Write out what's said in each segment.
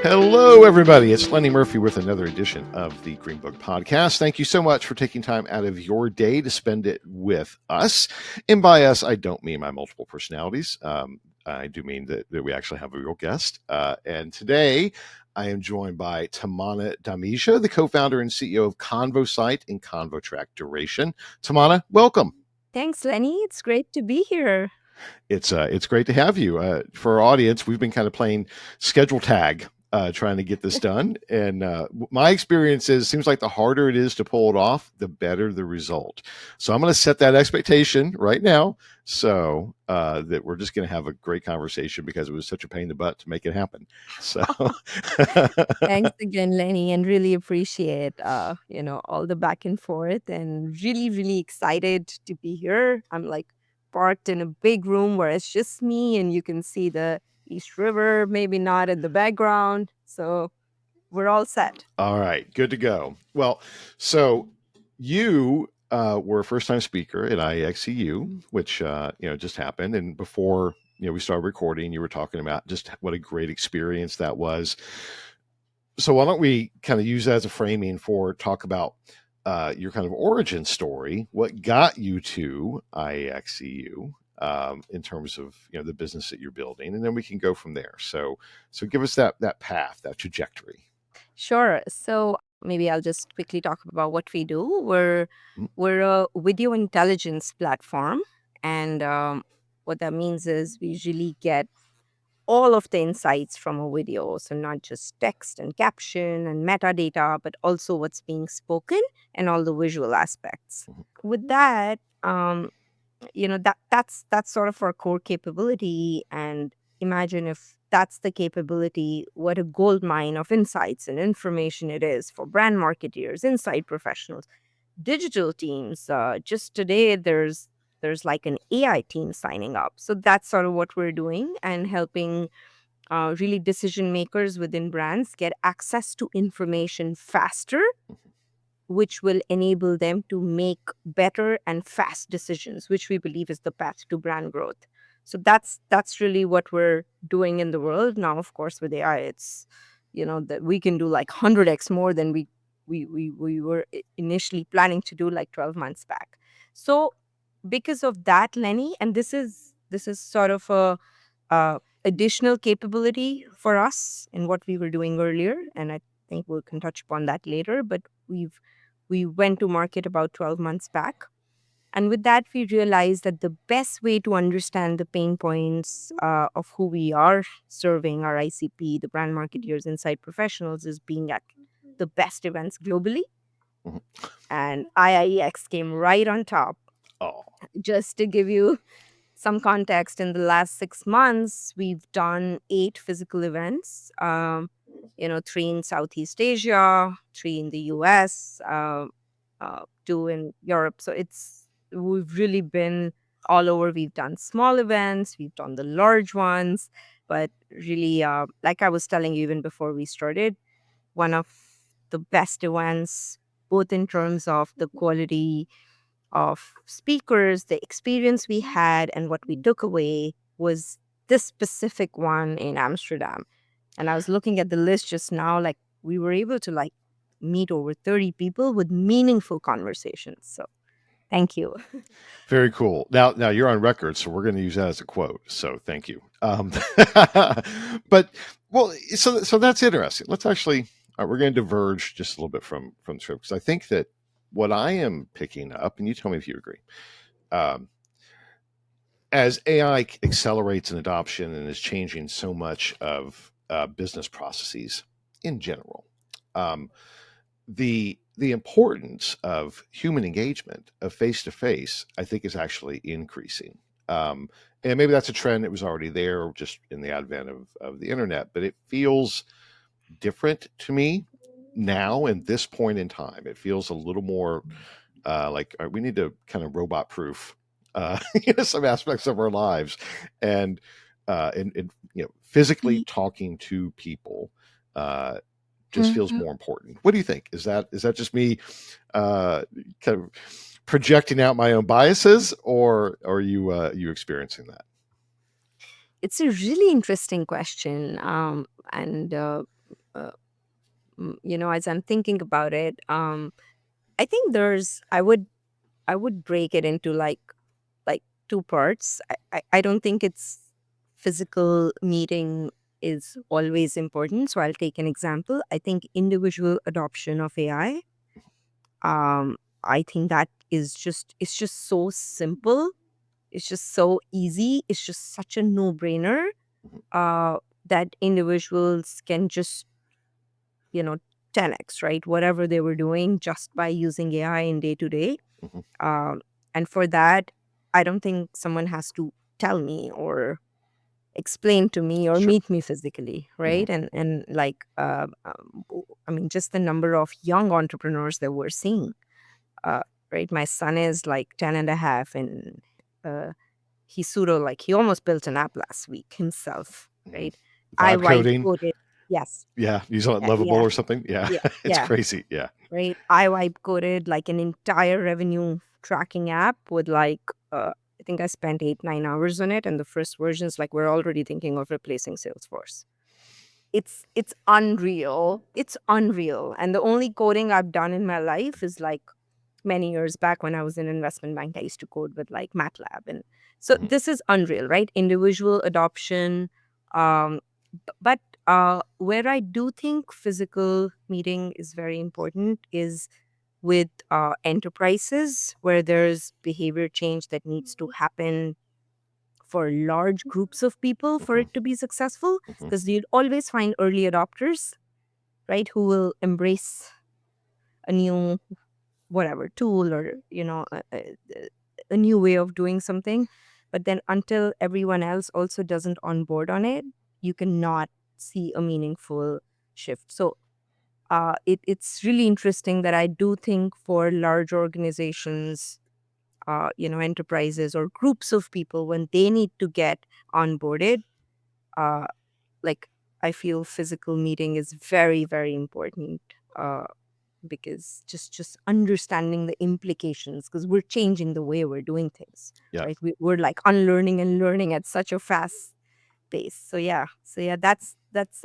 Hello, everybody. It's Lenny Murphy with another edition of the Greenbook Podcast. Thank you so much for taking time out of your day to spend it with us. And by us, I don't mean my multiple personalities. I do mean that we actually have a real guest. And today, I am joined by Tamanna Dhamija, the co-founder and CEO of Convosight and ConvoTrack's Duration. Tamanna, welcome. Thanks, Lenny. It's great to be here. It's great to have you. For our audience, we've been kind of playing schedule tag, trying to get this done. And my experience is, it seems like the harder it is to pull it off, the better the result. So I'm going to set that expectation right now, so that we're just going to have a great conversation, because it was such a pain in the butt to make it happen. So Thanks again, Lenny, and really appreciate all the back and forth, and really, really excited to be here. I'm like parked in a big room where it's just me, and you can see the East River, maybe not in the background. So we're all set. All right, good to go. Well, so you were a first-time speaker at IEXCU, which just happened, and before we started recording, you were talking about just what a great experience that was. So why don't we kind of use that as a framing for talk about your kind of origin story, what got you to IEXCU, in terms of the business that you're building, and then we can go from there. So give us that path, that trajectory. Sure. So maybe I'll just quickly talk about what we do. We're a video intelligence platform, and what that means is we usually get all of the insights from a video. So not just text and caption and metadata, but also what's being spoken and all the visual aspects. Mhm. With that, that's sort of our core capability. And imagine if that's the capability, what a gold mine of insights and information it is for brand marketeers, insight professionals, digital teams. Just today, there's like an AI team signing up. So that's sort of what we're doing, and helping really decision makers within brands get access to information faster, which will enable them to make better and fast decisions, which we believe is the path to brand growth. So that's really what we're doing in the world now. Of course, with AI, it's that we can do like 100x more than we were initially planning to do like 12 months back. So because of that, Lenny, and this is sort of a additional capability for us in what we were doing earlier, and I think we can touch upon that later. But we went to market about 12 months back. And with that, we realized that the best way to understand the pain points of who we are serving, our ICP, the brand marketeers, insight professionals, is being at the best events globally. Mhm. And IIEX came right on top. Oh, Just to give you some context, in the last 6 months, we've done 8 physical events, 3 in Southeast Asia, 3 in the US, 2 in Europe. So we've really been all over. We've done small events, we've done the large ones, but really, like I was telling you even before we started, one of the best events, both in terms of the quality of speakers, the experience we had, and what we took away, was this specific one in Amsterdam. And I was looking at the list just now, like we were able to like meet over 30 people with meaningful conversations. So thank you. very cool. Now you're on record, so we're going to use that as a quote. So thank you. But well, so that's interesting. Let's actually we're going to diverge just a little bit from the script, because I think that what I am picking up, and you tell me if you agree, um, as AI accelerates in adoption and is changing so much of business processes in general, um, the importance of human engagement, of face to face, I think is actually increasing. And maybe that's a trend that was already there just in the advent of the internet, but it feels different to me now in this point in time. It feels a little more like we need to kind of robot proof some aspects of our lives, and and physically talking to people just feels more important. What do you think? Is that just me kind of projecting out my own biases, or are you experiencing that? It's a really interesting question. And uh, as I'm thinking about it, I think I would break it into like two parts. I don't think it's physical meeting is always important. So I'll take an example. I think individual adoption of AI. Um, I think that is it's just so simple. It's just so easy. It's just such a no-brainer. Mhm. That individuals can just, you know, 10x, right? Whatever they were doing just by using AI in day to day. Mhm. Um, and for that, I don't think someone has to tell me or explain to me or Sure. meet me physically, Mhm. right? And like, I mean, just the number of young entrepreneurs that we're seeing, uh, right? My son is like 10 and a half, and uh, he almost built an app last week himself, Mhm. right? I Vibe vibe coding. coded. Yes. Yeah. Use it lovable Yeah. or something. Yeah. Yeah. It's Yeah. crazy. Yeah. Right. I vibe coded like an entire revenue tracking app with like, I think I spent 8, 9 hours on it. And the first version is like, we're already thinking of replacing Salesforce. It's unreal. It's unreal. And the only coding I've done in my life is like many years back when I was in investment bank. I used to code with like MATLAB. And so Mhm. this is unreal, right? Individual adoption. Um, but where I do think physical meeting is very important is with enterprises where there's behavior change that needs to happen for large groups of people for Mhm. it to be successful. Mhm. Because you'd always find early adopters, right, who will embrace a new whatever tool or a new way of doing something, but then until everyone else also doesn't onboard on it, you cannot see a meaningful shift. So it's really interesting that I do think for large organizations, enterprises or groups of people, when they need to get onboarded, uh, like I feel physical meeting is very, very important. Because just understanding the implications, because we're changing the way we're doing things, Yeah. right? We're like unlearning and learning at such a fast pace. So yeah, that's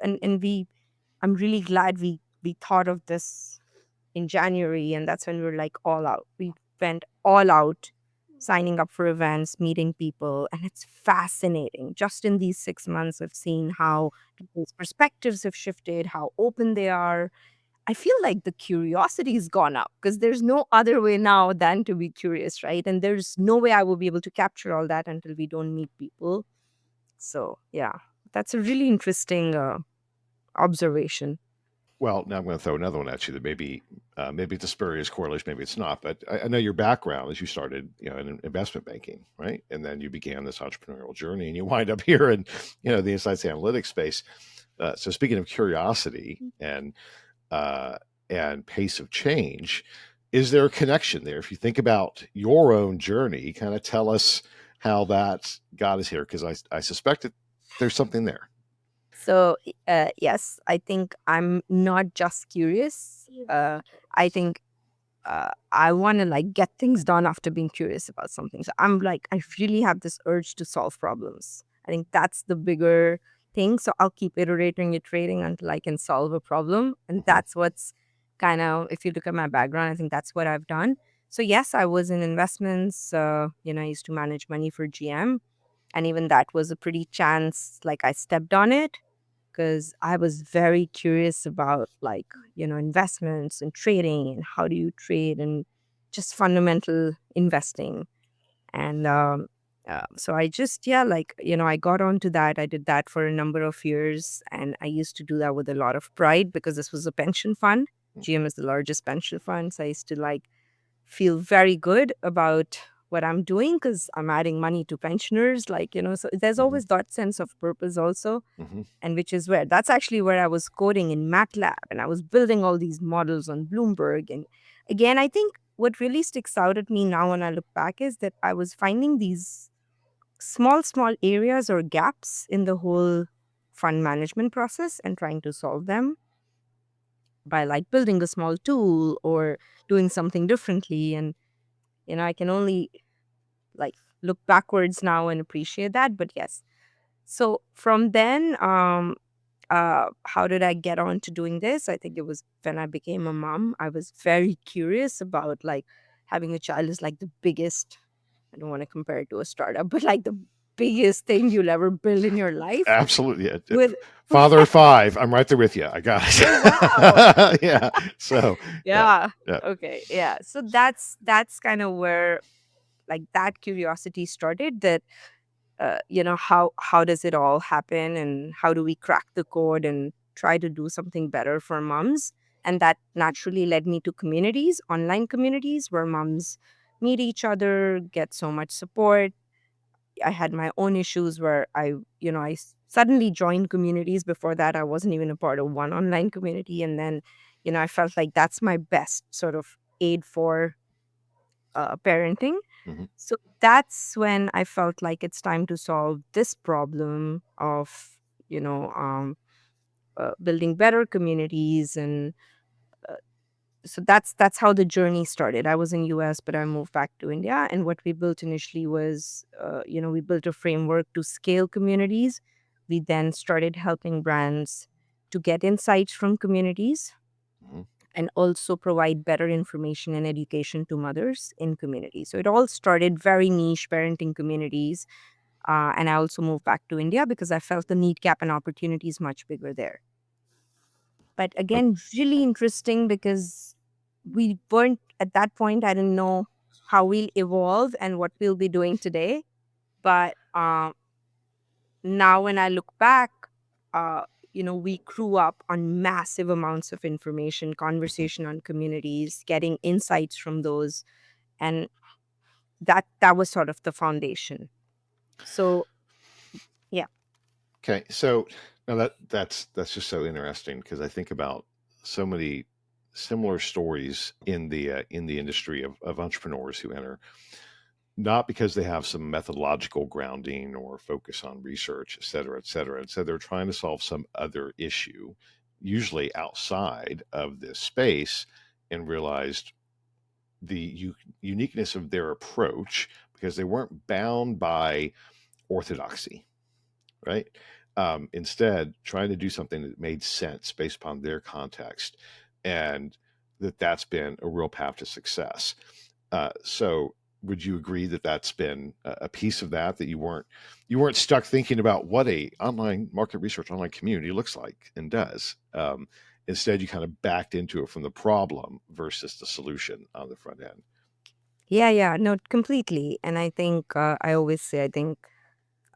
and we I'm really glad we thought of this in January, and that's when we were like all out. We went all out, signing up for events, meeting people, and it's fascinating. Just in these 6 months, I've seen how people's perspectives have shifted, how open they are. I feel like the curiosity's gone up because there's no other way now than to be curious, right? And there's no way I will be able to capture all that until we don't meet people. So, yeah, that's a really interesting observation. Well, now I'm going to throw another one at you that maybe it's a spurious correlation, maybe it's not. But I know your background is you started, in investment banking, right? And then you began this entrepreneurial journey, and you wind up here in, the insights analytics space. So speaking of curiosity uh, and pace of change, is there a connection there? If you think about your own journey, kind of tell us how that got us here, because I suspect that there's something there. So, yes, I think I'm not just curious. I think I want to like get things done after being curious about something. So I'm like, I really have this urge to solve problems. I think that's the bigger thing. So I'll keep iterating until I can solve a problem. And Mhm. that's what's kind of, if you look at my background, I think that's what I've done. So yes, I was in investments. I used to manage money for GM. And even that was a pretty chance, like I stepped on it because I was very curious about like, investments and trading and how do you trade and just fundamental investing. And so I just, yeah, like, I got onto that. I did that for a number of years. And I used to do that with a lot of pride because this was a pension fund. GM is the largest pension fund. So I used to like feel very good about what I'm doing because I'm adding money to pensioners. Like, so there's Mhm. always that sense of purpose also, Mhm. and which is where that's actually where I was coding in MATLAB and I was building all these models on Bloomberg. And again, I think what really sticks out at me now when I look back is that I was finding these small areas or gaps in the whole fund management process and trying to solve them by like building a small tool or doing something differently. And, I can only like look backwards now and appreciate that. But yes. So from then, how did I get on to doing this? I think it was when I became a mom. I was very curious about like having a child is like the biggest, I don't want to compare it to a startup, but like the biggest thing you'll ever build in your life Absolutely. Yeah. with Father of five. I'm right there with you. I got oh wow. it. Yeah. So, yeah. Yeah. Yeah. Okay. Yeah. So that's kind of where like that curiosity started, that how does it all happen, and how do we crack the code and try to do something better for moms. And that naturally led me to communities, online communities, where moms meet each other, get so much support. I had my own issues where I suddenly joined communities. Before that, I wasn't even a part of one online community. And then, I felt like that's my best sort of aid for parenting. Hmm. So that's when I felt like it's time to solve this problem of, you know, um, building better communities. And uh, so that's how the journey started. I was in US, but I moved back to India. And what we built initially was, we built a framework to scale communities. We then started helping brands to get insights from communities Hmm. and also provide better information and education to mothers in communities. So it all started very niche parenting communities. And I also moved back to India because I felt the need gap and opportunity is much bigger there. But again, really interesting because we weren't at that point, I didn't know how we'll evolve and what we'll be doing today. But now when I look back, uh, we grew up on massive amounts of information, Hmm. conversation on communities, getting insights from those. And that was sort of the foundation. So yeah. Okay. So now that's just so interesting because I think about so many similar stories in the industry of entrepreneurs who enter not because they have some methodological grounding or focus on research, et cetera, et cetera. And so they're trying to solve some other issue, usually outside of this space, and realized the uniqueness of their approach because they weren't bound by orthodoxy, right? Instead, trying to do something that made sense based upon their context, and that's been a real path to success. So, would you agree that that's been a piece of that you weren't stuck thinking about what a online market research online community looks like and does? Instead, you kind of backed into it from the problem versus the solution on the front end. Yeah, yeah, no, completely. And I think I always say, I think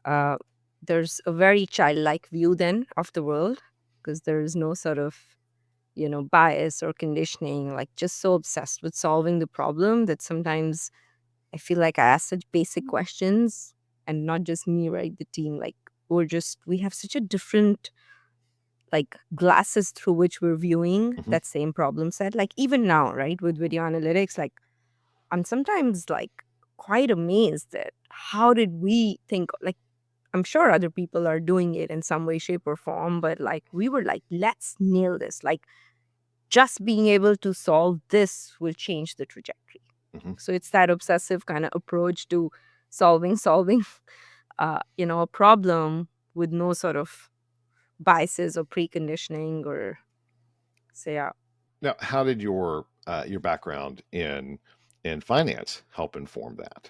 uh, there's a very childlike view then of the world because there is no sort of, bias or conditioning, like just so obsessed with solving the problem that sometimes I feel like I ask such basic questions, and not just me, right? The team, like we have such a different like glasses through which we're viewing Hmm. that same problem set. Like even now, right, with video analytics, like I'm sometimes like quite amazed at how did we think, like I'm sure other people are doing it in some way, shape, or form, but like we were like, let's nail this. Like just being able to solve this will change the trajectory. Hmm. So it's that obsessive kind of approach to solving a problem with no sort of biases or preconditioning or say, yeah. Now, how did your background in finance help inform that?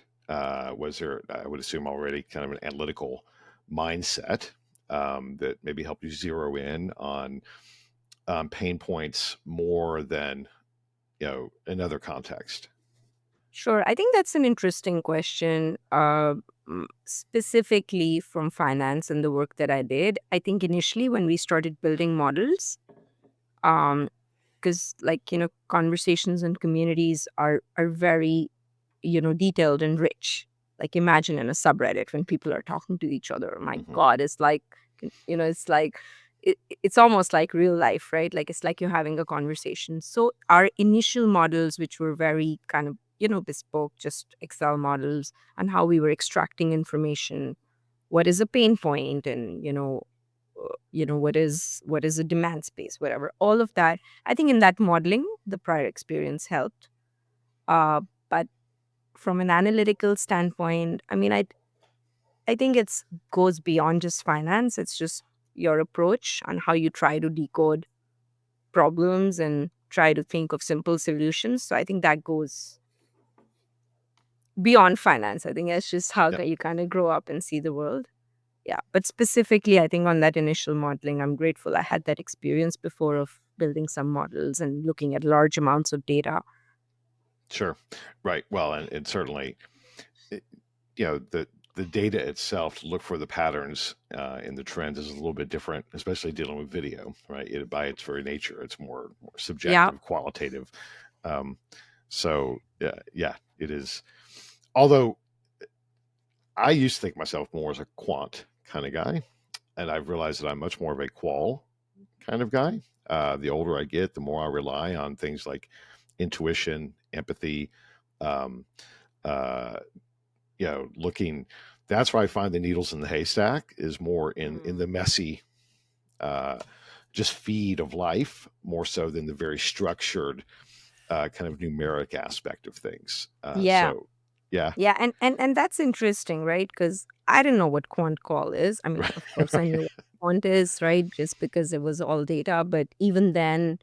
Was there, I would assume, already kind of an analytical mindset that maybe helped you zero in on pain points more than another context? Sure. I think that's an interesting question. Specifically from finance and the work that I did. I think initially when we started building models, um, because conversations and communities are very detailed and rich. Like imagine in a subreddit when people are talking to each other. My Hmm. God, it's like it's like it's almost like real life, right? Like it's like you're having a conversation. So our initial models, which were very kind of bespoke, just Excel models, and how we were extracting information, what is a pain point, and what is a demand space, whatever, all of that. I think in that modeling the prior experience helped. But from an analytical standpoint, I mean, I think it's goes beyond just finance. It's just your approach on how you try to decode problems and try to think of simple solutions. So I think that goes beyond finance. I think that's just how Yeah, you kind of grow up and see the world. Yeah. But specifically, I think on that initial modeling, I'm grateful I had that experience before of building some models and looking at large amounts of data. sure. Right. Well, and certainly, it, the data itself to look for the patterns in the trends is a little bit different, especially dealing with video, right? By its very nature, it's more Yeah. subjective, qualitative. Um, so yeah, it is. Although I used to think myself more as a quant kind of guy, and I've realized that I'm much more of a qual kind of guy. The older I get, the more I rely on things like intuition, empathy, um, uh, looking. That's where I find the needles in the haystack is more in the Mm. messy, uh, just feed of life, more so than the very structured kind of numeric aspect of things. Yeah. So, yeah, Yeah. And that's interesting, right? Because I didn't know what quant call is. I mean, right, of course, I right, knew what quant is, right? Just because it was all data. But even then,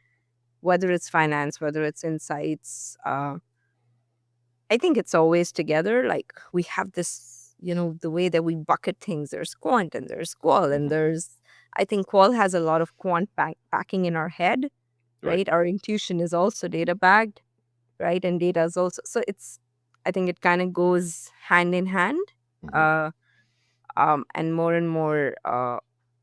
whether it's finance, whether it's insights, I think it's always together. Like we have this, the way that we bucket things. There's quant and there's qual, and hmm, I think qual has a lot of quant backing in our head, right, right? Our intuition is also data backed, right? And data is also, so I think it kind of goes hand in hand. hmm, Uh, and more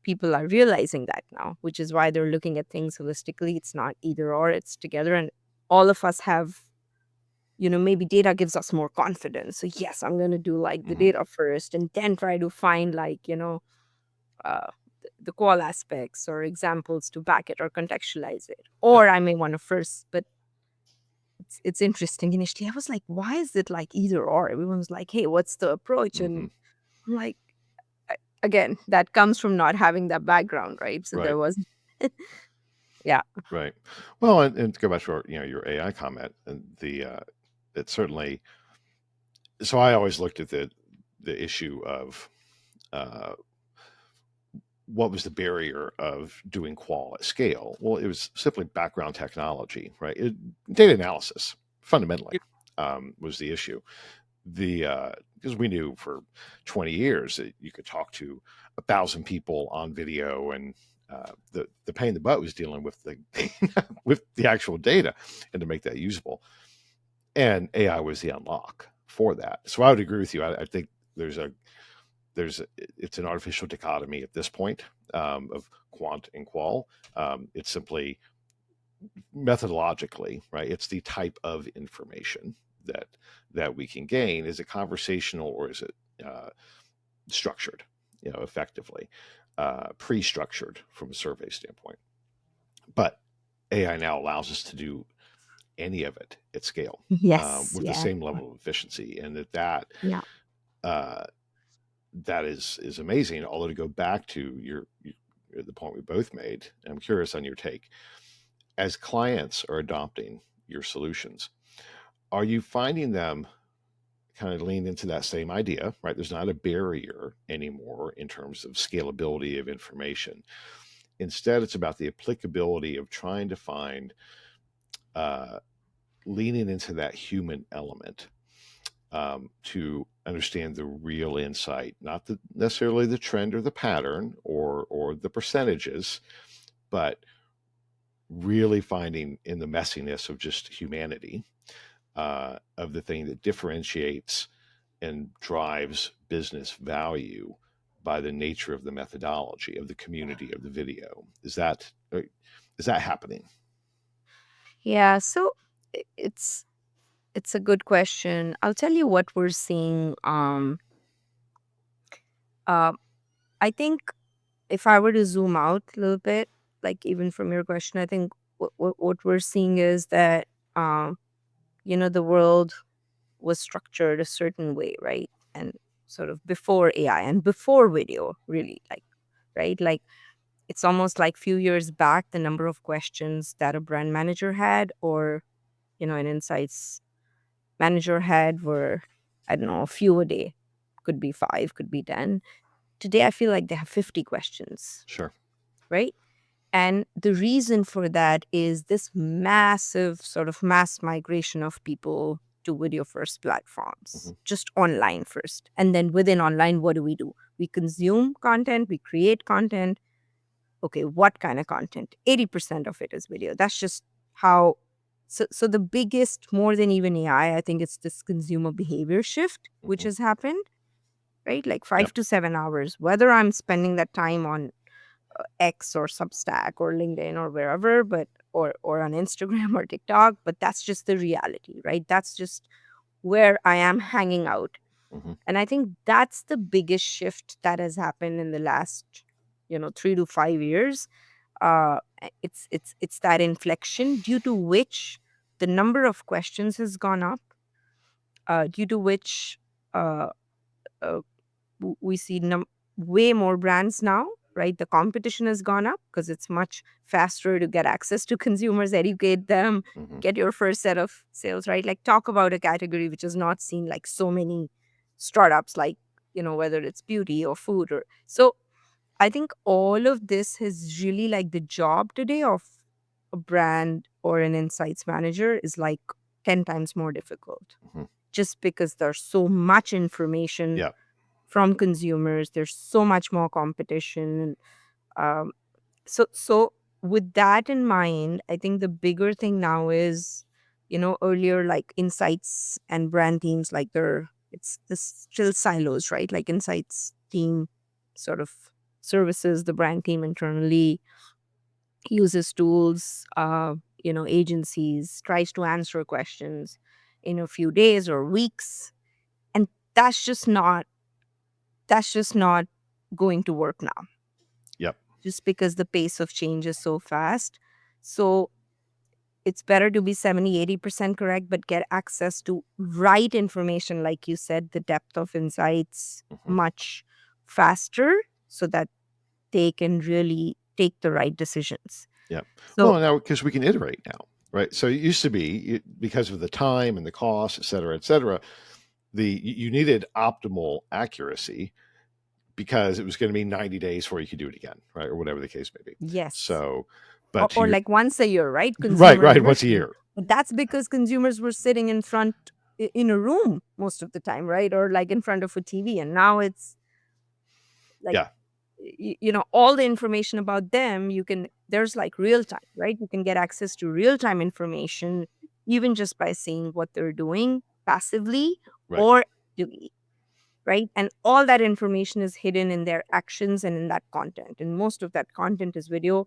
people are realizing that now, which is why they're looking at things holistically. It's not either or, it's together. And all of us have, maybe data gives us more confidence. So yes, I'm going to do like the hmm, data first and then try to find like, uh, the qual aspects or examples to back it or contextualize it. yeah, Or I may want to first, but it's interesting. Initially, I was like, why is it like either or? Everyone's like, hey, what's the approach? hmm, And I'm like, again, that comes from not having that background, right? So right. there was, yeah, Right. Well, and to go back to your AI comment, and it certainly. So I always looked at the issue of uh, what was the barrier of doing qual at scale. Well, it was simply background technology, right? Data analysis fundamentally was the issue. Because we knew for 20 years that you could talk to 1,000 people on video, and the pain in the butt was dealing with the with the actual data and to make that usable. And AI was the unlock for that. So I would agree with you. I think there's a it's an artificial dichotomy at this point of quant and qual. It's simply methodologically, right? It's the type of information that we can gain. Is it conversational or is it structured? Effectively pre-structured from a survey standpoint. But AI now allows us to do any of it at scale yes, with the yeah, same level of efficiency, and yeah, uh, that is amazing. Although to go back to the point we both made, I'm curious on your take. As clients are adopting your solutions, are you finding them kind of lean into that same idea, right? There's not a barrier anymore in terms of scalability of information. Instead, it's about the applicability of trying to find uh, leaning into that human element to understand the real insight, not necessarily the trend or the pattern or the percentages, but really finding in the messiness of just humanity of the thing that differentiates and drives business value by the nature of the methodology of the community of the video. Is that happening? yeah. So it's a good question. I'll tell you what we're seeing. Uh, I think if I were to zoom out a little bit, like even from your question, I think what we're seeing is that the world was structured a certain way, right? And sort of before AI and before video, really, like, right? Like it's almost like few years back, the number of questions that a brand manager had or, an insights manager had were, I don't know, a few a day. Could be 5, could be 10. Today, I feel like they have 50 questions, Sure. right? And the reason for that is this massive sort of mass migration of people to video first platforms, Hmm. just online first. And then within online, what do? We consume content, we create content. Okay, what kind of content? 80% of it is video. That's just how. So the biggest, more than even AI, I think it's this consumer behavior shift, which Hmm. has happened, right? Like Yep. 5 to 7 hours, whether I'm spending that time on X or Substack or LinkedIn or wherever, but or on Instagram or TikTok, but that's just the reality, right? That's just where I am hanging out. Hmm. And I think that's the biggest shift that has happened in the last, 3 to 5 years. It's that inflection due to which the number of questions has gone up, due to which uh, uh, we see way more brands now, right? The competition has gone up because it's much faster to get access to consumers, educate them, Hmm. get your first set of sales, right? Like talk about a category which has not seen like so many startups, like, whether it's beauty or food or so. I think all of this is really like the job today of a brand or an insights manager is like 10 times more difficult Hmm. just because there's so much information Yeah. from consumers. There's so much more competition. Um, so with that in mind, I think the bigger thing now is, earlier like insights and brand teams, like it's this still silos, right? Like insights team sort of services the brand team internally, uses tools, agencies, tries to answer questions in a few days or weeks. And that's just not that's just not going to work now, Yep. just because the pace of change is so fast. So it's better to be 70-80% correct, but get access to right information, like you said, the depth of insights Hmm. much faster so that they can really take the right decisions. Yep. So, Well, now because we can iterate now, right? So it used to be because of the time and the cost, et cetera, you needed optimal accuracy because it was going to be 90 days before you could do it again, right? Or whatever the case may be. yes. So, Or, but to or your like once a year, right? right, Consumer right, once a anniversary. year. But that's because consumers were sitting in front in a room most of the time, right? Or like in front of a TV. And now it's like, Yeah, all the information about them, there's like real time, right? You can get access to real time information, even just by seeing what they're doing passively right. or actively, right? And all that information is hidden in their actions and in that content. And most of that content is video.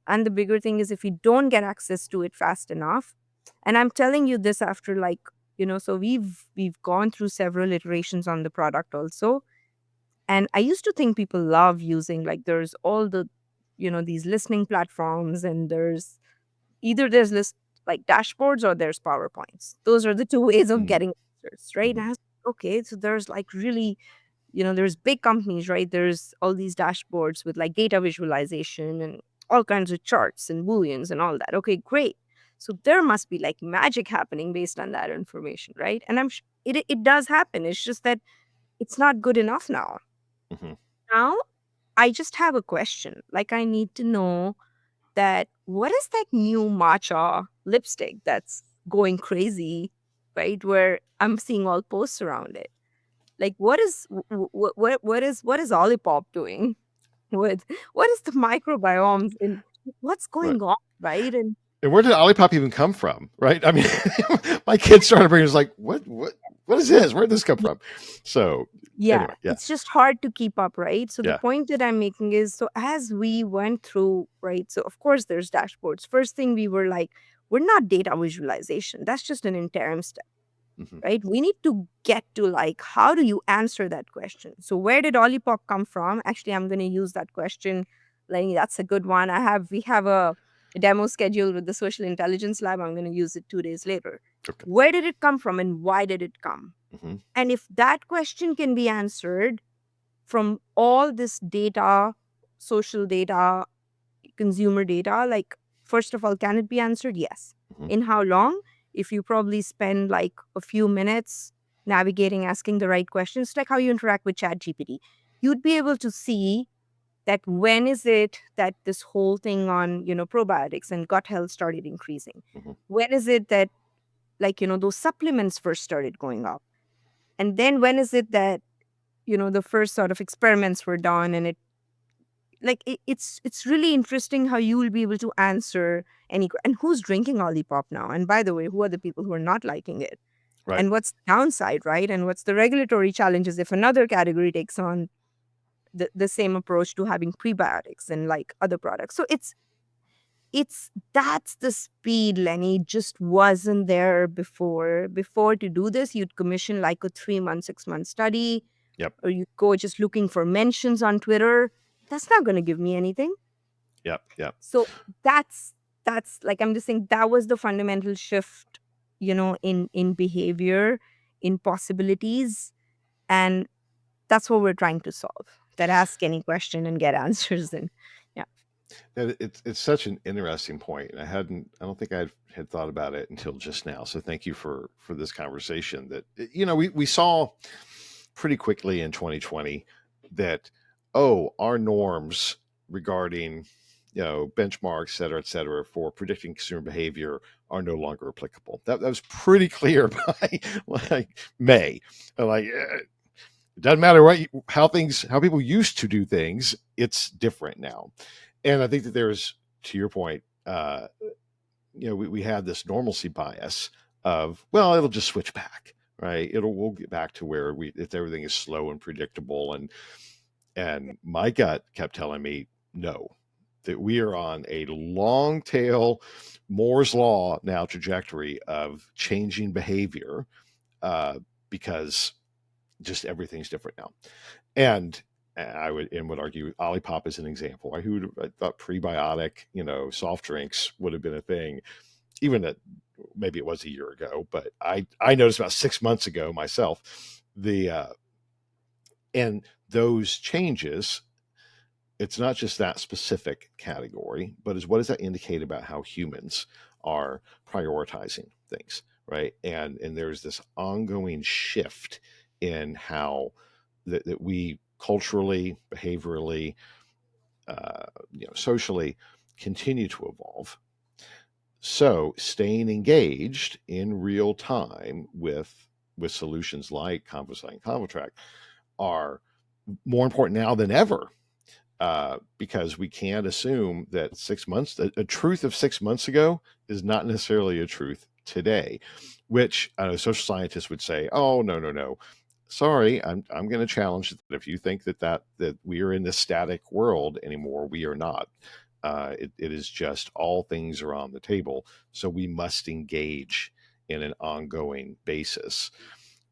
And the bigger thing is if you don't get access to it fast enough, and I'm telling you this after like, so we've gone through several iterations on the product also. And I used to think people love using like there's all the, these listening platforms and there's list like dashboards or there's PowerPoints. Those are the two ways of Mm-hmm. getting answers, right? And Mm-hmm. I was like, okay, so there's like really, there's big companies, right? There's all these dashboards with like data visualization and all kinds of charts and booleans and all that. Okay, great. So there must be like magic happening based on that information, right? And it does happen. It's just that it's not good enough now. Mm-hmm. Now, I just have a question. Like, I need to know that what is that new matcha lipstick that's going crazy, right? Where I'm seeing all posts around it. Like, what is Olipop doing with what is the microbiomes and what's Right. going on, right? And And where did Olipop even come from? Right. I mean, my kids started to bring us like, what is this? Where did this come from? So yeah, anyway, yeah, it's just hard to keep up, right? So the yeah. point that I'm making is so as we went through, right? So of course there's dashboards. First thing we were like, we're not data visualization. That's just an interim step, Mm-hmm. right? We need to get to like, how do you answer that question? So where did Olipop come from? Actually, I'm going to use that question. Lenny, that's a good one. We have a demo scheduled with the social intelligence lab. I'm going to use it 2 days later. Okay. Where did it come from and why did it come? Mm-hmm. And if that question can be answered from all this data, social data, consumer data, like, first of all, can it be answered? Yes. Mm-hmm. In how long? If you probably spend like a few minutes navigating, asking the right questions, like how you interact with ChatGPT, you'd be able to see that when is it that this whole thing on, probiotics and gut health started increasing? Hmm. When is it that, like, those supplements first started going up? And then when is it that, the first sort of experiments were done, and it's really interesting how you will be able to answer and who's drinking Olipop now, and by the way, who are the people who are not liking it, Right. and what's the downside, right? And what's the regulatory challenges if another category takes on the same approach to having prebiotics and like other products. So it's that's the speed, Lenny, just wasn't there before. Before, to do this, you'd commission like a 3-month, 6-month study, Yep. or you go just looking for mentions on Twitter. That's not going to give me anything. Yep. Yep. So that's like, I'm just saying, that was the fundamental shift, in behavior, in possibilities, and that's what we're trying to solve. That ask any question and get answers. And yeah. It's such an interesting point, and I don't think I had thought about it until just now. So thank you for this conversation. That we saw pretty quickly in 2020 that, oh, our norms regarding benchmarks, et cetera, for predicting consumer behavior are no longer applicable. That was pretty clear by like May. Like, it doesn't matter how people used to do things. It's different now. And I think that there's, to your point, we had this normalcy bias of, well, it'll just switch back, right? We'll get back to where if everything is slow and predictable. And my gut kept telling me no, that we are on a long tail Moore's law now trajectory of changing behavior, because just everything's different now. And I would argue Olipop is an example. I thought prebiotic, soft drinks would have been a thing, even at maybe it was a year ago, but I noticed about 6 months ago myself, and those changes. It's not just that specific category, but is what does that indicate about how humans are prioritizing things, right? And there's this ongoing shift in how that we culturally, behaviorally, socially continue to evolve. So staying engaged in real time with solutions like Convosight and ConvoTrack are more important now than ever, because we can't assume that 6 months, a truth of 6 months ago is not necessarily a truth today, which I know social scientists would say, oh, no, no, no. Sorry, I'm going to challenge that. If you think that we are in this static world anymore, we are not. It is just all things are on the table. So we must engage in an ongoing basis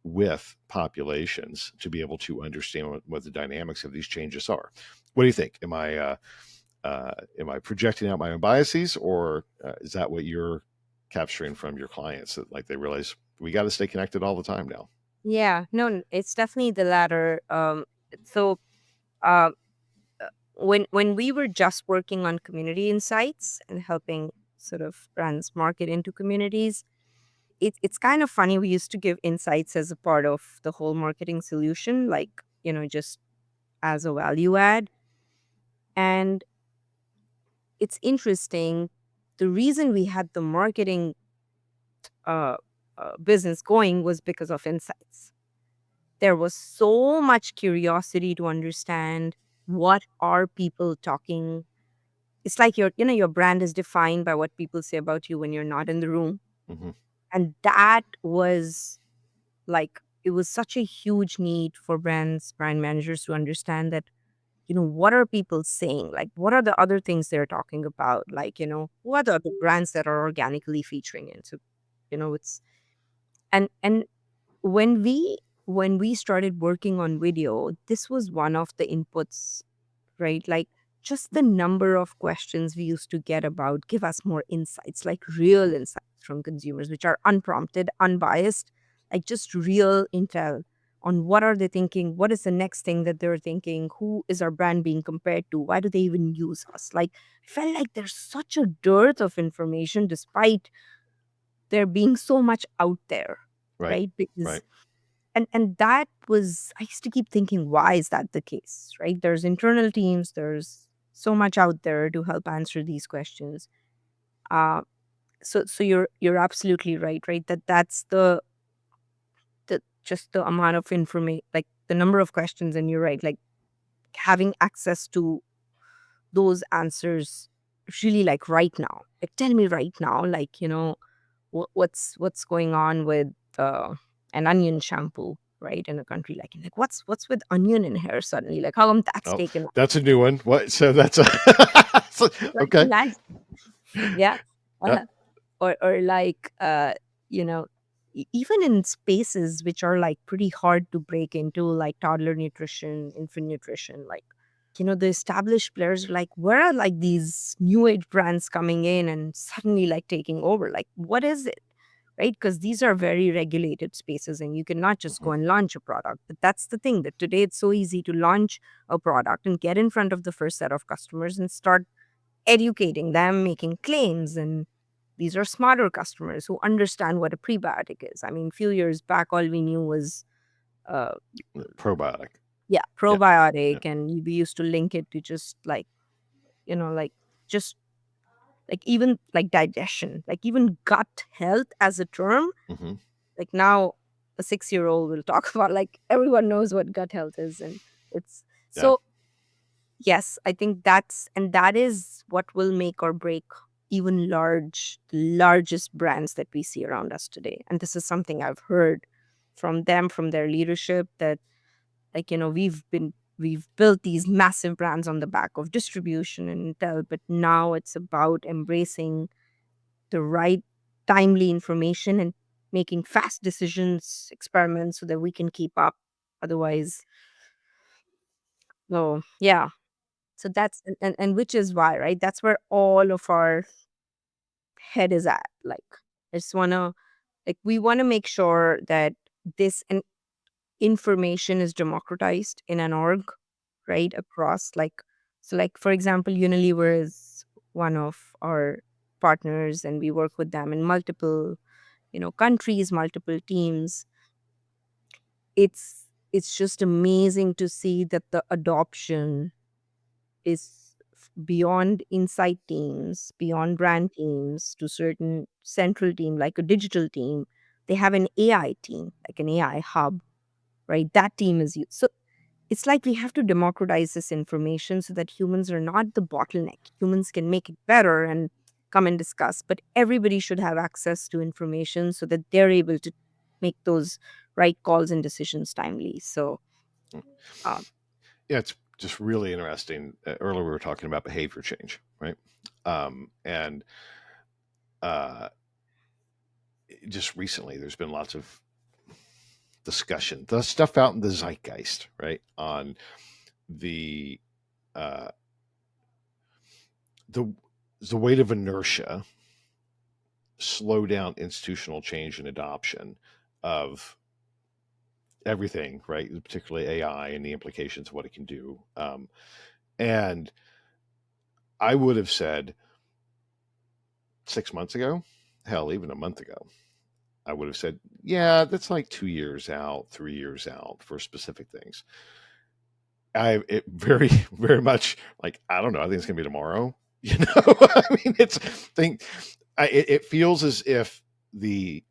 with populations to be able to understand what the dynamics of these changes are. What do you think? Am I projecting out my own biases, or is that what you're capturing from your clients, that like they realize we got to stay connected all the time now? Yeah, no, it's definitely the latter. So uh, when we were just working on community insights and helping sort of brands market into communities, it's kind of funny. We used to give insights as a part of the whole marketing solution, like, just as a value add. And it's interesting. The reason we had the marketing uh, business going was because of insights. There was so much curiosity to understand, what are people talking. It's like your brand is defined by what people say about you when you're not in the room. Hmm. And that was like, it was such a huge need for brand managers to understand that, what are people saying? Like, what are the other things they're talking about? Like, what are the brands that are organically featuring it? So, it's and when we started working on video, this was one of the inputs, right? Like, just the number of questions we used to get about, give us more insights, like real insights from consumers, which are unprompted, unbiased, like just real intel on what are they thinking, what is the next thing that they're thinking, who is our brand being compared to, why do they even use us? Like, I felt like there's such a dearth of information despite there being so much out there, Right. right? Because Right. and that was, I used to keep thinking, why is that the case, right? There's internal teams, there's so much out there to help answer these questions. Uh, so you're absolutely right? That's the just the amount of information, like the number of questions, and you're right, like having access to those answers really, like right now. Like tell me right now, like, what's going on with an onion shampoo, right, in a country like what's with onion in hair suddenly? Like how come that's Oh, taken? that's a new one. What? So that's a Like okay. imagine, yeah. Yeah. Or like even in spaces which are like pretty hard to break into, like toddler nutrition, infant nutrition, like the established players are like, where are like these new age brands coming in and suddenly like taking over? Like what is it, right? Because these are very regulated spaces and you cannot just go Mhm. and launch a product. But that's the thing, that today it's so easy to launch a product and get in front of the first set of customers and start educating them, making claims. And these are smarter customers who understand what a prebiotic is. I mean, a few years back, all we knew was, uh, Probiotic. yeah, Yeah. Yeah. probiotic. And we used to link it to just like, like just like even like digestion, like even gut health as a term. Hmm. Like now, a 6-year-old will talk about, like, everyone knows what gut health is. And it's Yeah. so, yes, I think that is what will make or break even largest brands that we see around us today. And this is something I've heard from them, from their leadership, that like, we've built these massive brands on the back of distribution and intel, but now it's about embracing the right timely information and making fast decisions, experiments, so that we can keep up. Otherwise, no, yeah. So that's, and which is why, right? That's where all of our head is at. Like, I just wanna, like, we wanna make sure that this information is democratized in an org, right? Across, like, so, like, for example, Unilever is one of our partners, and we work with them in multiple, countries, multiple teams. It's just amazing to see that the adoption is beyond insight teams, beyond brand teams, to certain central team, like a digital team. They have an AI team, like an AI hub, right? That team is used. So it's like we have to democratize this information so that humans are not the bottleneck. Humans can make it better and come and discuss, but everybody should have access to information so that they're able to make those right calls and decisions timely. So, um, Yeah. It's just really interesting. Earlier we were talking about behavior change, right? And uh, just recently there's been lots of discussion, the stuff out in the zeitgeist, right, on the uh, the the weight of inertia slow down institutional change and adoption of everything, right? Particularly AI and the implications of what it can do. And I would have said 6 months ago, hell, even a month ago, I would have said, yeah, that's like 2 years out, 3 years out for specific things. It very, very much like, I don't know. I think it's going to be tomorrow. I mean, it feels as if the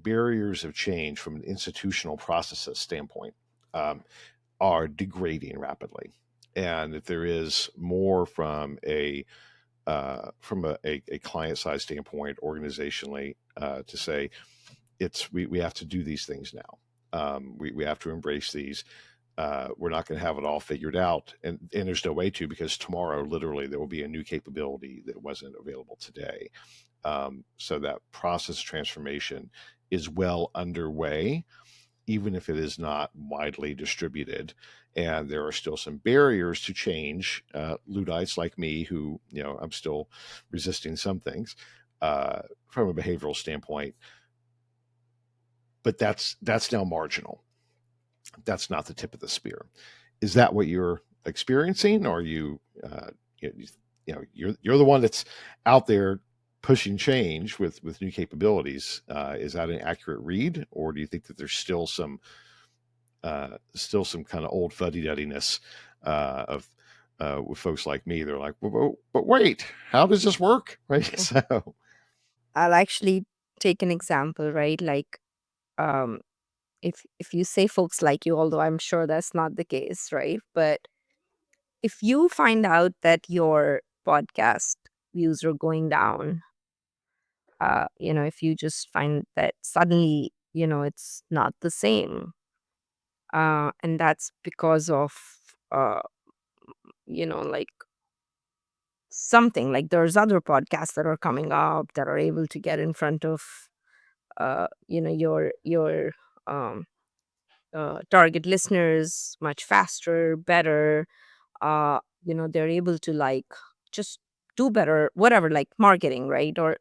barriers of change from an institutional processes standpoint um, are degrading rapidly, and that there is more from a client side standpoint, organizationally, to say we have to do these things now. We have to embrace these. We're not going to have it all figured out, and there's no way to, because tomorrow, literally, there will be a new capability that wasn't available today. So that process transformation is well underway, even if it is not widely distributed. And there are still some barriers to change. Luddites like me, who, I'm still resisting some things from a behavioral standpoint, but that's now marginal. That's not the tip of the spear. Is that what you're experiencing? Or are you're the one that's out there pushing change with new capabilities? Is that an accurate read, or do you think that there's still some still some kind of old fuddy-duddiness of with folks like me. They're like, well, but wait, how does this work? Right? So I'll actually take an example, right? Like, um, if you say folks like you, although I'm sure that's not the case, right? But if you find out that your podcast views are going down, if you just find that suddenly, it's not the same, and that's because of, uh, like something like there's other podcasts that are coming up that are able to get in front of, your um, target listeners much faster, better. They're able to like just do better, whatever, like marketing, right? Or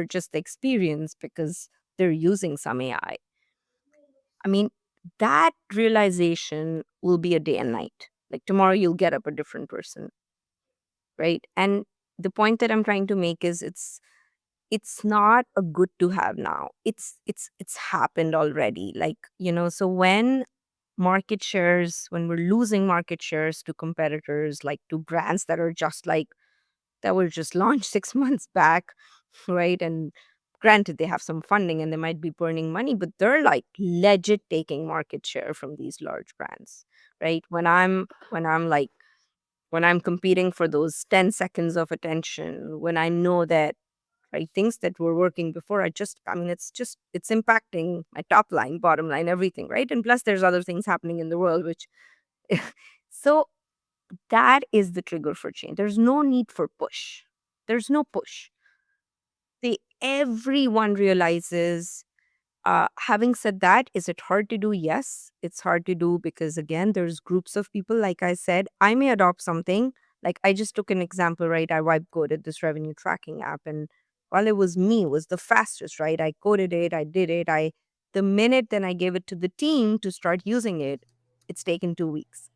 just the experience because they're using some AI. I mean, that realization will be a day and night. Like tomorrow you'll get up a different person, right? And the point that I'm trying to make is it's not a good to have now. It's happened already. Like, so when we're losing market shares to competitors, like to brands that are just like that were just launched 6 months back, right? And granted, they have some funding and they might be burning money, but they're like legit taking market share from these large brands, right? When I'm competing for those 10 seconds of attention, when I know that, right, things that were working before it's impacting my top line, bottom line, everything, right? And plus there's other things happening in the world, which so that is the trigger for change. There's no need for push. There's no push. Everyone realizes. Having said that, is it hard to do? Yes, it's hard to do because, again, there's groups of people. Like I said, I may adopt something. Like I just took an example, right? I vibe coded this revenue tracking app, and while it was me, it was the fastest, right? I coded it, I did it. The minute then I gave it to the team to start using it, it's taken 2 weeks.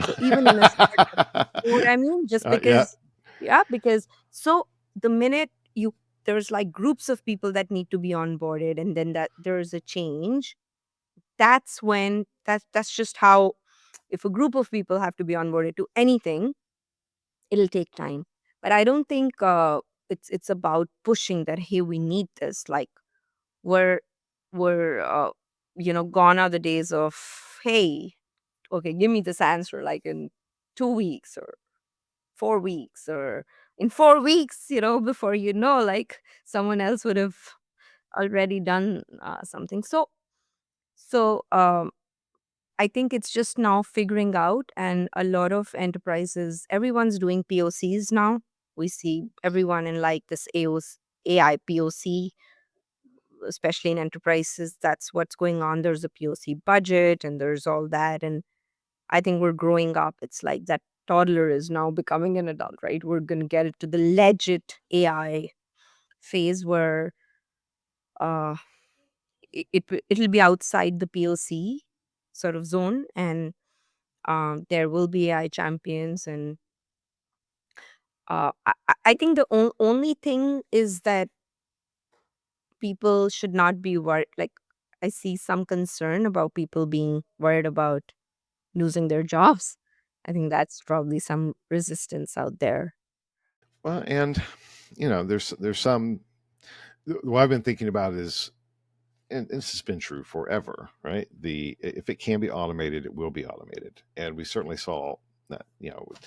So even in a startup, you know what I mean? Just yeah. because, yeah, because so the minute there's like groups of people that need to be onboarded, and then that there's a change. That's just how, if a group of people have to be onboarded to anything, it'll take time. But I don't think it's about pushing that. Hey, we need this. Like we're we're gone are the days of, hey, okay, give me this answer like in 2 weeks or 4 weeks or in 4 weeks, before like someone else would have already done something. So I think it's just now figuring out, and a lot of enterprises, everyone's doing POCs now. We see everyone in like this AI POC, especially in enterprises. That's what's going on. There's a POC budget and there's all that. And I think we're growing up. It's like that toddler is now becoming an adult, right? We're going to get it to the legit AI phase where uh, it'll be outside the POC sort of zone, and there will be AI champions. And I think the only thing is that people should not be worried. Like I see some concern about people being worried about losing their jobs. I think that's probably some resistance out there. Well, and there's some. What I've been thinking about is, and this has been true forever, right? If it can be automated, it will be automated, and we certainly saw that, with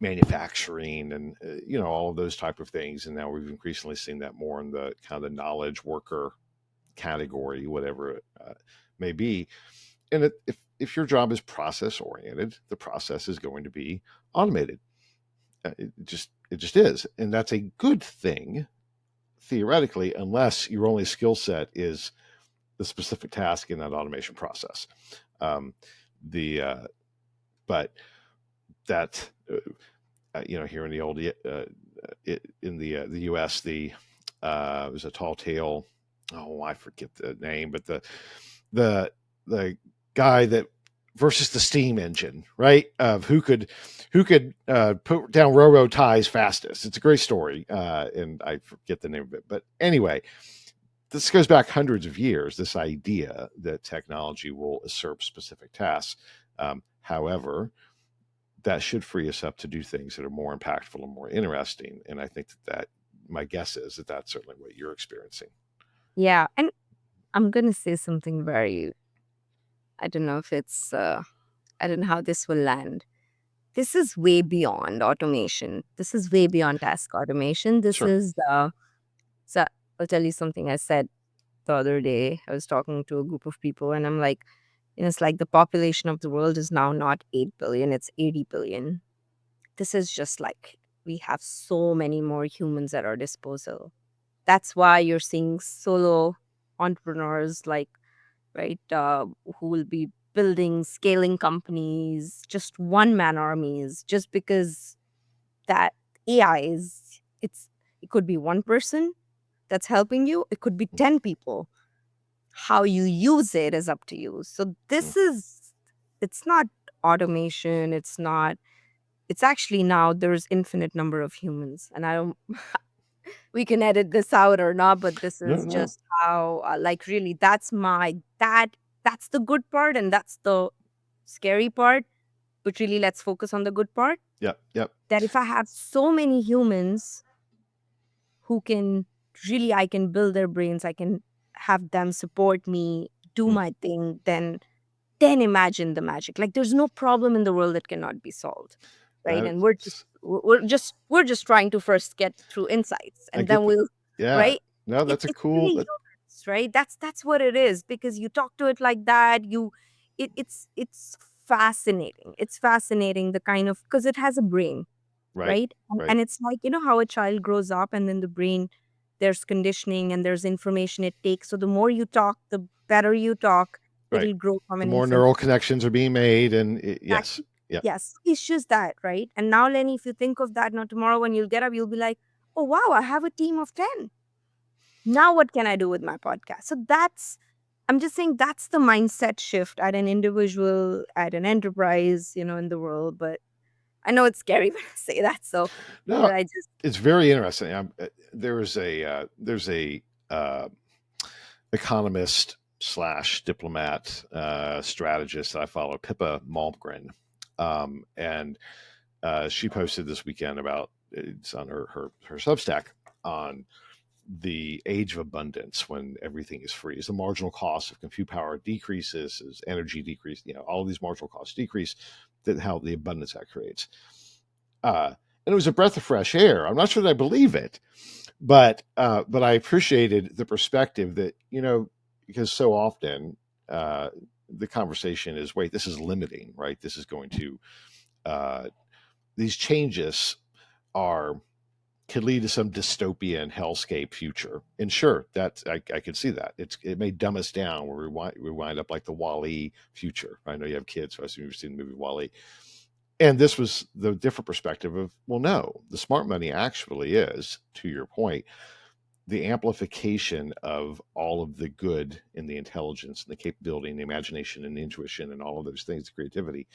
manufacturing and all of those type of things, and now we've increasingly seen that more in the kind of the knowledge worker category, whatever it may be. And if your job is process oriented, the process is going to be automated. It just is, and that's a good thing theoretically, unless your only skill set is the specific task in that automation process. The But that here in the old in the U.S. It was a tall tale. Oh, I forget the name, but the the guy that versus the steam engine, right? Of who could put down railroad ties fastest. It's a great story, and I forget the name of it. But anyway, this goes back hundreds of years, this idea that technology will usurp specific tasks. However, that should free us up to do things that are more impactful and more interesting. And I think that my guess is that that's certainly what you're experiencing. Yeah. And I'm going to say something very, I don't know if it's, I don't know how this will land. This is way beyond automation. This is way beyond task automation. This Sure. is, so I'll tell you something I said the other day. I was talking to a group of people and I'm like, it's like the population of the world is now not 8 billion, it's 80 billion. This is just like we have so many more humans at our disposal. That's why you're seeing solo entrepreneurs like, right, who will be building, scaling companies, just one man armies, just because that AI is, it could be one person that's helping you, it could be 10 people. How you use it is up to you. So Mm. it's not automation, it's actually now there's infinite number of humans. And I don't, we can edit this out or not, but this No, is no. just how, like, really, that's the good part and that's the scary part. But really, let's focus on the good part. Yep. Yep. That if I have so many humans who can really, I can build their brains, I can have them support me, do Mm. my thing, then imagine the magic. Like there's no problem in the world that cannot be solved, right? That And we're just trying to first get through insights, I and get then that. we'll, Yeah. right? No, It's that's a it's cool. really humans, right? That's what it is, because you talk to it like that. It's fascinating. It's fascinating, the kind of, because it has a brain, Right. right? And, Right. and it's like, how a child grows up and then the brain, there's conditioning and there's information it takes. So the more you talk, the better you talk, Right. it'll grow from The an more infant. neural connections are being made, and yes. Exactly. Yeah. Yes. It's just that, right? And now, Lenny, if you think of that, now tomorrow when you'll get up, you'll be like, oh, wow, I have a team of 10. Now what can I do with my podcast? So I'm just saying that's the mindset shift at an individual, at an enterprise, in the world. But I know it's scary when I say that. So, No, but I just, it's very interesting. There's a uh, economist slash diplomat strategist that I follow, Pippa Malmgren, and she posted this weekend about, it's on her Substack, on the age of abundance when everything is free. As the marginal cost of compute power decreases, as energy decreases, all of these marginal costs decrease, that how the abundance that creates. And it was a breath of fresh air. I'm not sure that I believe it, but I appreciated the perspective that, because so often uh, the conversation is, wait, this is limiting, right? This is going to uh, these changes are could lead to some dystopian hellscape future. And sure, that's I could see that. It may dumb us down where we wind up like the Wall-E future. I know you have kids, so I assume you've seen the movie Wall-E. And this was the different perspective of, well, no, the smart money actually is, to your point, the amplification of all of the good and the intelligence and the capability and the imagination and the intuition and all of those things, the creativity,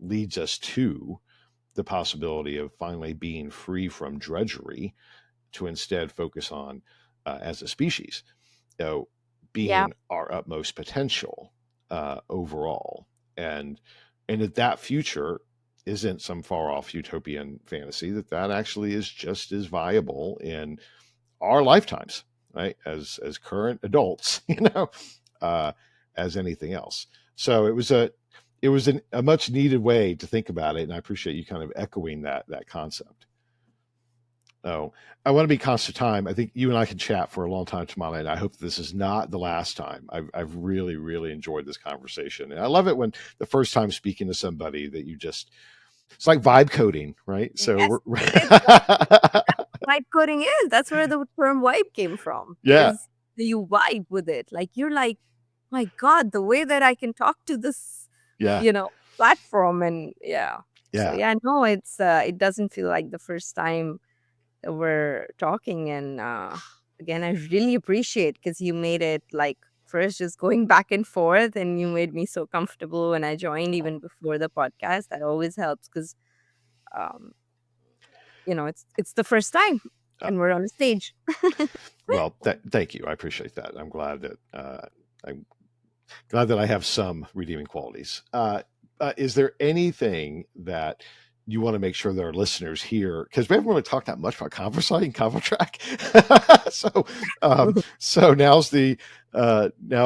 leads us to the possibility of finally being free from drudgery to instead focus on, as a species, you know, yeah, being our utmost potential overall, and that future isn't some far off utopian fantasy. That actually is just as viable in our lifetimes, right? As current adults, uh, as anything else. So it was a much needed way to think about it, and I appreciate you kind of echoing that concept. Oh, I want to be conscious of time. I think you and I can chat for a long time, Tamana, and I hope this is not the last time. I've really, really enjoyed this conversation, and I love it when the first time speaking to somebody that you just, it's like vibe coding, right? So yes, we're it is. Vibe coding is. That's where the term vibe came from, yeah, is you vibe with it. Like you're like, my God, the way that I can talk to this, yeah, platform, and yeah. So yeah. yeah, no, it doesn't feel like the first time that we're talking, and again, I really appreciate, because you made it like first just going back and forth, and you made me so comfortable when I joined even before the podcast. That always helps because um, it's the first time. and we're on a stage. Well, thank you. I appreciate that. I'm glad that I have some redeeming qualities. Is there anything that you want to make sure that our listeners hear? Because we haven't really talked that much about Convosight and ConvoTrack. So now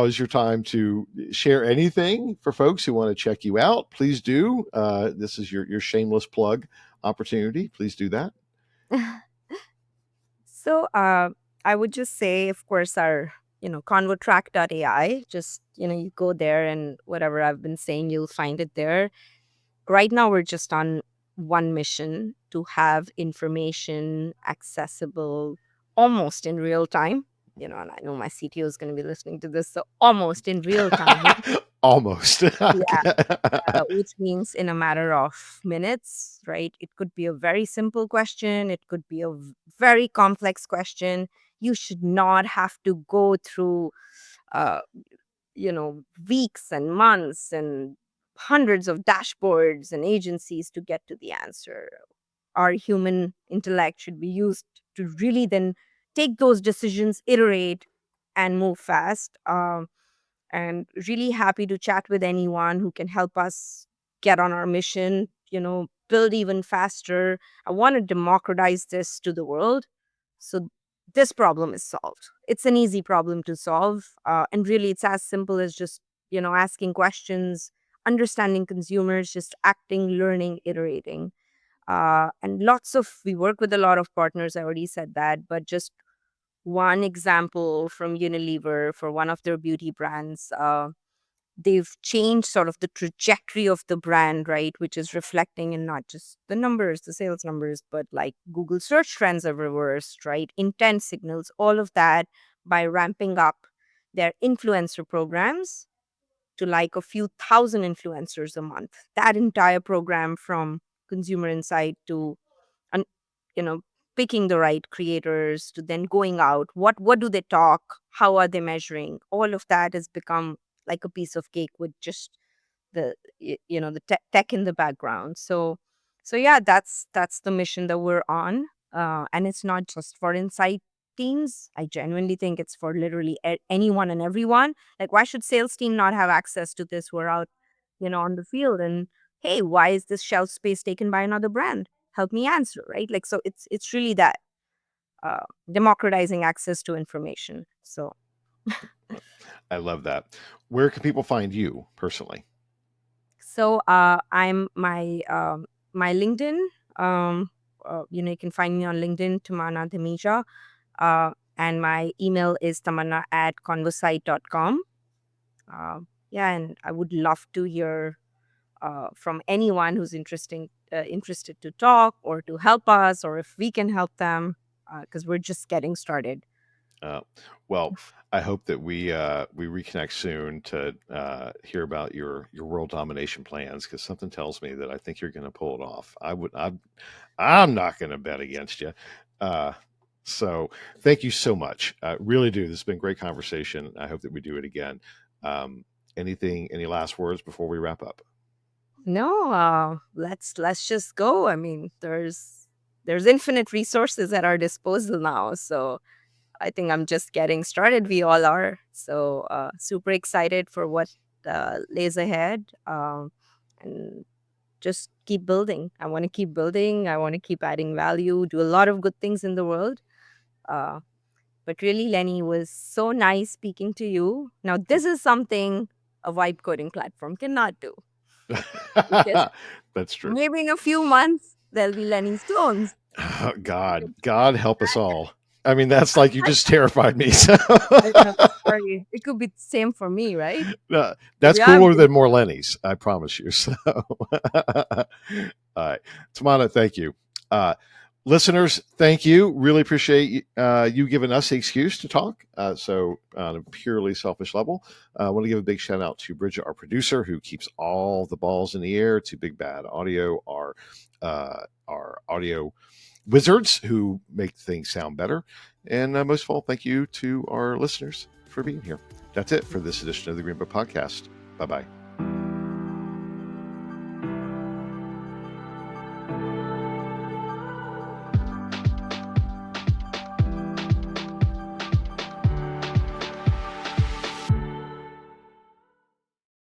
is your time to share anything for folks who want to check you out. Please do. This is your shameless plug opportunity. Please do that. So I would just say, of course, our ConvoTrack.ai. Just you go there, and whatever I've been saying, you'll find it there. Right now, we're just on one mission to have information accessible almost in real time. And I know my CTO is going to be listening to this, so almost in real time. Almost. Yeah. Which means in a matter of minutes, right? It could be a very simple question. It could be a very complex question. You should not have to go through, uh, weeks and months and hundreds of dashboards and agencies to get to the answer. Our human intellect should be used to really then take those decisions, iterate, and move fast. And really happy to chat with anyone who can help us get on our mission, build even faster. I want to democratize this to the world. So this problem is solved. It's an easy problem to solve. And really, it's as simple as just, asking questions, understanding consumers, just acting, learning, iterating. And we work with a lot of partners. I already said that, but just one example from Unilever for one of their beauty brands. They've changed sort of the trajectory of the brand, right? Which is reflecting in not just the numbers, the sales numbers, but like Google search trends have reversed, right? Intent signals, all of that by ramping up their influencer programs to like a few thousand influencers a month. That entire program from consumer insight to and you know picking the right creators to then going out, what do they talk, how are they measuring, all of that has become like a piece of cake with just the tech in the background. So yeah, that's the mission that we're on. And it's not just for insight teams. I genuinely think it's for literally anyone and everyone. Like, why should sales team not have access to this? We're out on the field, and hey, why is this shelf space taken by another brand? Help me answer, right? Like, so it's really that democratizing access to information. So I love that. Where can people find you personally? I'm my LinkedIn. You can find me on LinkedIn, Tamanna Dhamija. And my email is tamanna@convosight.com. Yeah, and I would love to hear from anyone who's interested to talk or to help us, or if we can help them, because we're just getting started. Uh, well, I hope that we reconnect soon to hear about your world domination plans, because something tells me that I think you're going to pull it off. I'm not going to bet against you. Uh, so thank you so much. I really do. This has been a great conversation. I hope that we do it again. Any last words before we wrap up? No, let's just go. I mean, there's infinite resources at our disposal now, so I think I'm just getting started. We all are. So super excited for what lays ahead. And just keep building. I want to keep building. I want to keep adding value, do a lot of good things in the world. Uh, but really, Lenny, it was so nice speaking to you. Now, this is something a vibe coding platform cannot do. Because That's true. maybe in a few months, there'll be Lenny Stones. Oh, God help us all. I mean, that's like you just terrified me. So I know, sorry. It could be the same for me, right? that's Yeah. cooler than more Lenny's, I promise you. So, all right, Tamana, thank you. Listeners, thank you. Really appreciate you giving us the excuse to talk. So, on a purely selfish level, I want to give a big shout out to Bridget, our producer, who keeps all the balls in the air. To Big Bad Audio, our audio wizards who make things sound better. And most of all, thank you to our listeners for being here. That's it for this edition of the Greenbook Podcast. Bye bye.